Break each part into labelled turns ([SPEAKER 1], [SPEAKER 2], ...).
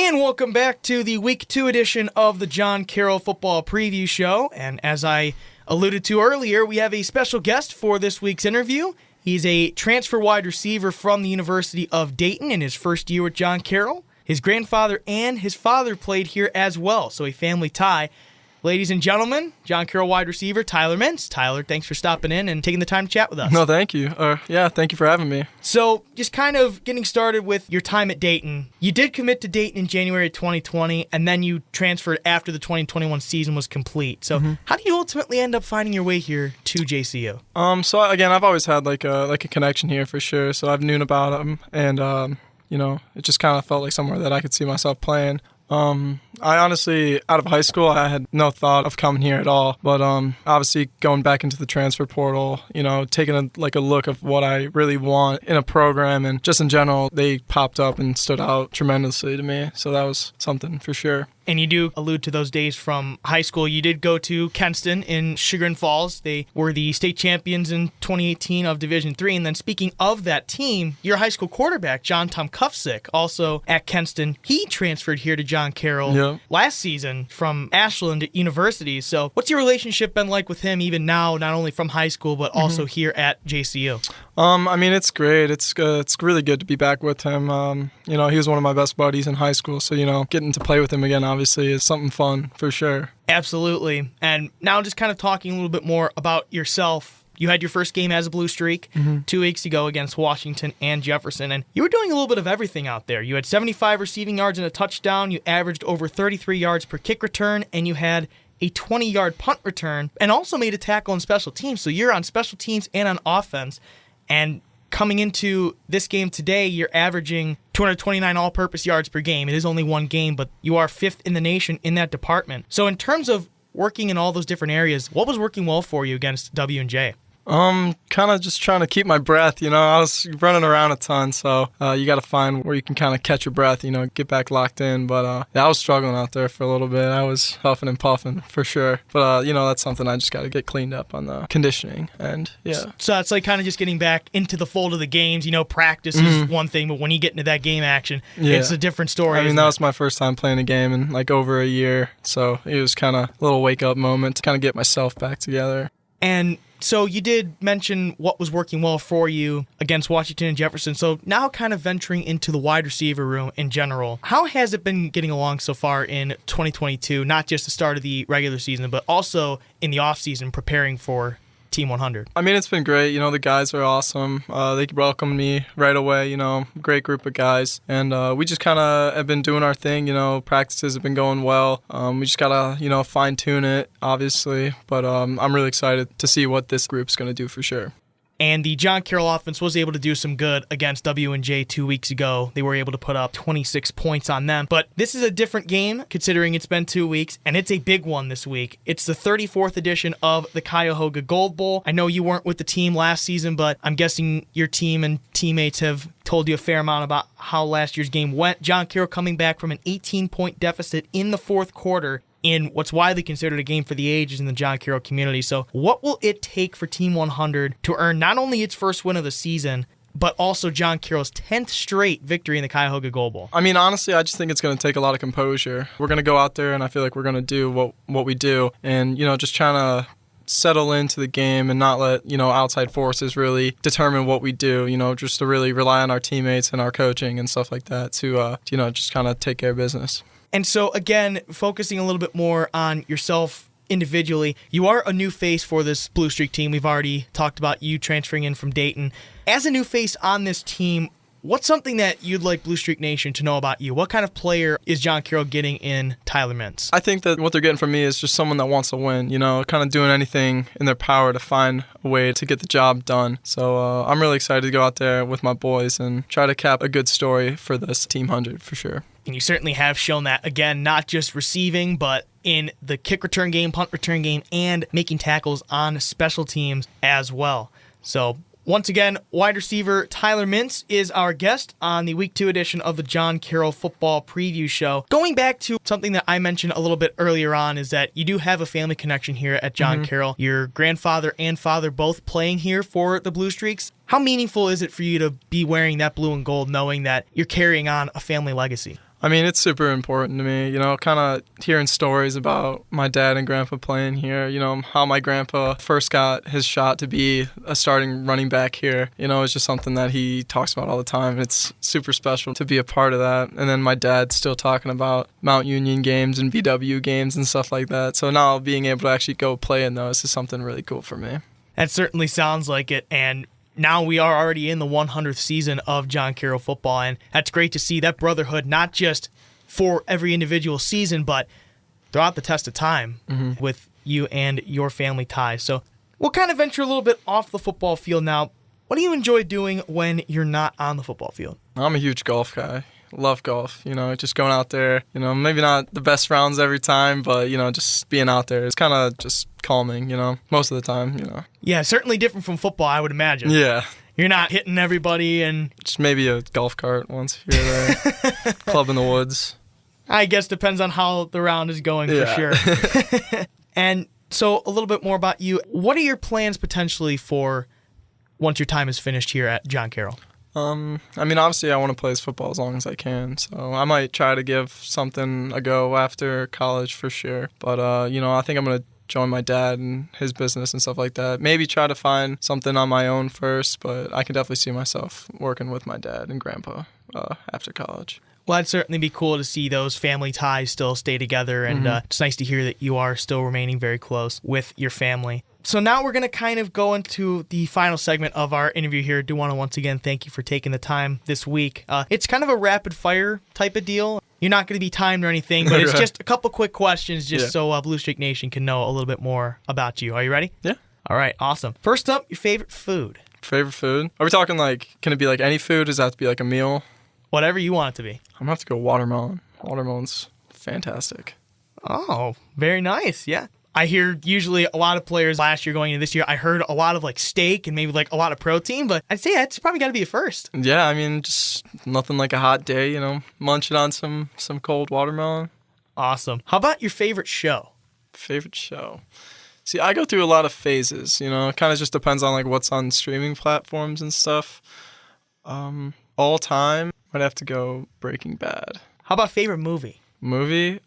[SPEAKER 1] And welcome back to the Week 2 edition of the John Carroll Football Preview Show. And as I alluded to earlier, we have a special guest for this week's interview. He's a transfer wide receiver from the University of Dayton in his first year with John Carroll. His grandfather and his father played here as well, so a family tie. Ladies and gentlemen, John Carroll wide receiver Tyler Mintz. Tyler, thanks for stopping in and taking the time to chat with us.
[SPEAKER 2] No, thank you. Thank you for having me.
[SPEAKER 1] So, just kind of getting started with your time at Dayton. You did commit to Dayton in January 2020, and then you transferred after the 2021 season was complete. So, how do you ultimately end up finding your way here to JCU?
[SPEAKER 2] So again, I've always had like a connection here for sure. So I've known about them, and it just kind of felt like somewhere that I could see myself playing. I honestly, out of high school, I had no thought of coming here at all. But obviously, going back into the transfer portal, taking a look of what I really want in a program and just in general, they popped up and stood out tremendously to me. So that was something for sure.
[SPEAKER 1] And you do allude to those days from high school. You did go to Kenston in Chagrin Falls. They were the state champions in 2018 of Division III. And then speaking of that team, your high school quarterback, John Tomkufsick, also at Kenston, he transferred here to John Carroll last season from Ashland University. So what's your relationship been like with him even now, not only from high school, but also here at JCU?
[SPEAKER 2] It's great. It's really good to be back with him. He was one of my best buddies in high school. So, getting to play with him again, obviously, is something fun for sure.
[SPEAKER 1] Absolutely. And now just kind of talking a little bit more about yourself. You had your first game as a Blue Streak 2 weeks ago against Washington and Jefferson, and you were doing a little bit of everything out there. You had 75 receiving yards and a touchdown. You averaged over 33 yards per kick return, and you had a 20-yard punt return, and also made a tackle on special teams. So you're on special teams and on offense. And coming into this game today, you're averaging 229 all-purpose yards per game. It is only one game, but you are fifth in the nation in that department. So in terms of working in all those different areas, what was working well for you against W&J?
[SPEAKER 2] Kind of just trying to keep my breath, I was running around a ton, so you got to find where you can kind of catch your breath, get back locked in, but I was struggling out there for a little bit. I was huffing and puffing for sure, but that's something I just got to get cleaned up on the conditioning, and yeah.
[SPEAKER 1] So it's like kind of just getting back into the fold of the games, practice is one thing, but when you get into that game action, it's a different story.
[SPEAKER 2] That was my first time playing a game in like over a year, so it was kind of a little wake-up moment to kind of get myself back together.
[SPEAKER 1] And so you did mention what was working well for you against Washington and Jefferson. So now kind of venturing into the wide receiver room in general, how has it been getting along so far in 2022, not just the start of the regular season, but also in the offseason preparing for Team 100?
[SPEAKER 2] It's been great. The guys are awesome. They welcomed me right away, great group of guys. And we just kind of have been doing our thing, practices have been going well. We just got to, fine-tune it, obviously. But I'm really excited to see what this group's going to do for sure.
[SPEAKER 1] And the John Carroll offense was able to do some good against W&J 2 weeks ago. They were able to put up 26 points on them. But this is a different game, considering it's been 2 weeks, and it's a big one this week. It's the 34th edition of the Cuyahoga Gold Bowl. I know you weren't with the team last season, but I'm guessing your team and teammates have told you a fair amount about how last year's game went. John Carroll coming back from an 18-point deficit in the fourth quarter in what's widely considered a game for the ages in the John Carroll community. So what will it take for Team 100 to earn not only its first win of the season, but also John Carroll's 10th straight victory in the Cuyahoga Gold Bowl?
[SPEAKER 2] Honestly, I just think it's going to take a lot of composure. We're going to go out there, and I feel like we're going to do what we do, and, just trying to settle into the game and not let, outside forces really determine what we do, just to really rely on our teammates and our coaching and stuff like that to, just kind of take care of business.
[SPEAKER 1] And so, again, focusing a little bit more on yourself individually, you are a new face for this Blue Streak team. We've already talked about you transferring in from Dayton. As a new face on this team, what's something that you'd like Blue Streak Nation to know about you? What kind of player is John Carroll getting in Tyler Mintz?
[SPEAKER 2] I think that what they're getting from me is just someone that wants to win, kind of doing anything in their power to find a way to get the job done. So I'm really excited to go out there with my boys and try to cap a good story for this Team 100 for sure.
[SPEAKER 1] And you certainly have shown that, again, not just receiving, but in the kick return game, punt return game, and making tackles on special teams as well. So once again, wide receiver Tyler Mintz is our guest on the Week 2 edition of the John Carroll Football Preview Show. Going back to something that I mentioned a little bit earlier on is that you do have a family connection here at John Carroll. Your grandfather and father both playing here for the Blue Streaks. How meaningful is it for you to be wearing that blue and gold knowing that you're carrying on a family legacy?
[SPEAKER 2] I mean, it's super important to me, kind of hearing stories about my dad and grandpa playing here, how my grandpa first got his shot to be a starting running back here. It's just something that he talks about all the time. It's super special to be a part of that. And then my dad's still talking about Mount Union games and VW games and stuff like that. So now being able to actually go play in those is something really cool for me.
[SPEAKER 1] That certainly sounds like it. And now we are already in the 100th season of John Carroll football, and that's great to see that brotherhood, not just for every individual season, but throughout the test of time with you and your family ties. So we'll kind of venture a little bit off the football field now. What do you enjoy doing when you're not on the football field?
[SPEAKER 2] I'm a huge golf guy. Love golf, just going out there, maybe not the best rounds every time, but, just being out there. It's kind of just calming, most of the time,
[SPEAKER 1] Yeah, certainly different from football, I would imagine.
[SPEAKER 2] Yeah.
[SPEAKER 1] You're not hitting everybody and...
[SPEAKER 2] Just maybe a golf cart once here or there. Club in the woods.
[SPEAKER 1] I guess depends on how the round is going for sure. And so a little bit more about you. What are your plans potentially for once your time is finished here at John Carroll?
[SPEAKER 2] Obviously I want to play this football as long as I can, so I might try to give something a go after college for sure. But, I think I'm going to join my dad and his business and stuff like that. Maybe try to find something on my own first, but I can definitely see myself working with my dad and grandpa after college.
[SPEAKER 1] Well, that'd certainly be cool to see those family ties still stay together, and it's nice to hear that you are still remaining very close with your family. So now we're going to kind of go into the final segment of our interview here. I do want to once again thank you for taking the time this week. It's kind of a rapid fire type of deal. You're not going to be timed or anything, but it's just a couple quick questions just so Blue Streak Nation can know a little bit more about you. Are you ready?
[SPEAKER 2] Yeah.
[SPEAKER 1] All right, awesome. First up, your favorite food.
[SPEAKER 2] Favorite food? Are we talking can it be any food? Does that have to be a meal?
[SPEAKER 1] Whatever you want it to be.
[SPEAKER 2] I'm going to have to go watermelon. Watermelon's fantastic.
[SPEAKER 1] Oh, very nice. Yeah. I hear usually a lot of players last year going into this year, I heard a lot of steak and maybe a lot of protein, but I'd say that's probably got to be a first.
[SPEAKER 2] Yeah, just nothing like a hot day, munching on some cold watermelon.
[SPEAKER 1] Awesome. How about your favorite show?
[SPEAKER 2] Favorite show? See, I go through a lot of phases, it kind of just depends on what's on streaming platforms and stuff. All time, I'd have to go Breaking Bad.
[SPEAKER 1] How about favorite movie?
[SPEAKER 2] Movie?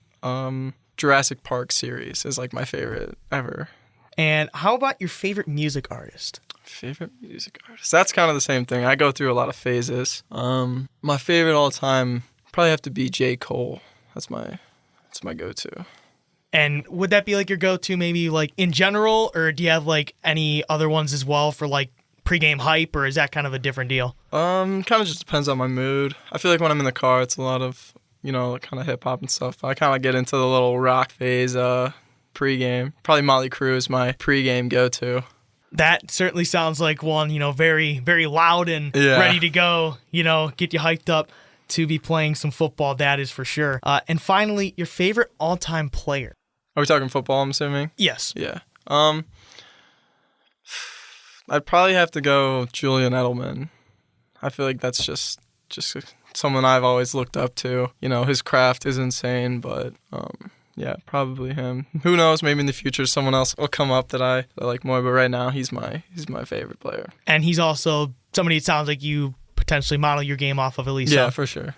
[SPEAKER 2] Jurassic Park series is my favorite ever.
[SPEAKER 1] And how about your favorite music artist?
[SPEAKER 2] Favorite music artist? That's kind of the same thing. I go through a lot of phases. My favorite all time probably have to be J. Cole. That's my go-to.
[SPEAKER 1] And would that be your go-to maybe in general, or do you have any other ones as well for pregame hype, or is that kind of a different deal?
[SPEAKER 2] Kind of just depends on my mood. I feel when I'm in the car, it's a lot of kind of hip hop and stuff. I kind of get into the little rock phase pregame. Probably Motley Crue is my pregame go-to.
[SPEAKER 1] That certainly sounds like one, very, very loud and ready to go, get you hyped up to be playing some football, that is for sure. And finally, your favorite all-time player.
[SPEAKER 2] Are we talking football, I'm assuming?
[SPEAKER 1] Yes.
[SPEAKER 2] Yeah. I'd probably have to go Julian Edelman. I feel that's just someone I've always looked up to. His craft is insane, but yeah, probably him. Who knows? Maybe in the future someone else will come up that I like more. But right now, he's my favorite player.
[SPEAKER 1] And he's also somebody it sounds like you potentially model your game off of at least.
[SPEAKER 2] Yeah, for sure.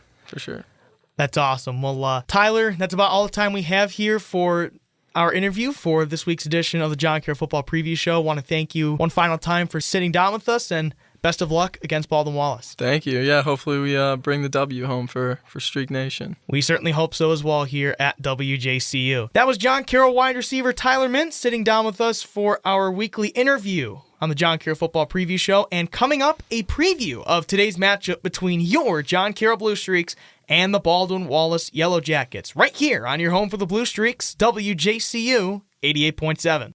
[SPEAKER 1] That's awesome. Well, Tyler, that's about all the time we have here for our interview for this week's edition of the John Carroll Football Preview Show. I want to thank you one final time for sitting down with us, and best of luck against Baldwin Wallace.
[SPEAKER 2] Thank you. Yeah, hopefully we bring the W home for Streak Nation.
[SPEAKER 1] We certainly hope so as well here at WJCU. That was John Carroll wide receiver Tyler Mintz sitting down with us for our weekly interview on the John Carroll Football Preview Show. And coming up, a preview of today's matchup between your John Carroll Blue Streaks and the Baldwin Wallace Yellow Jackets, right here on your home for the Blue Streaks, WJCU 88.7.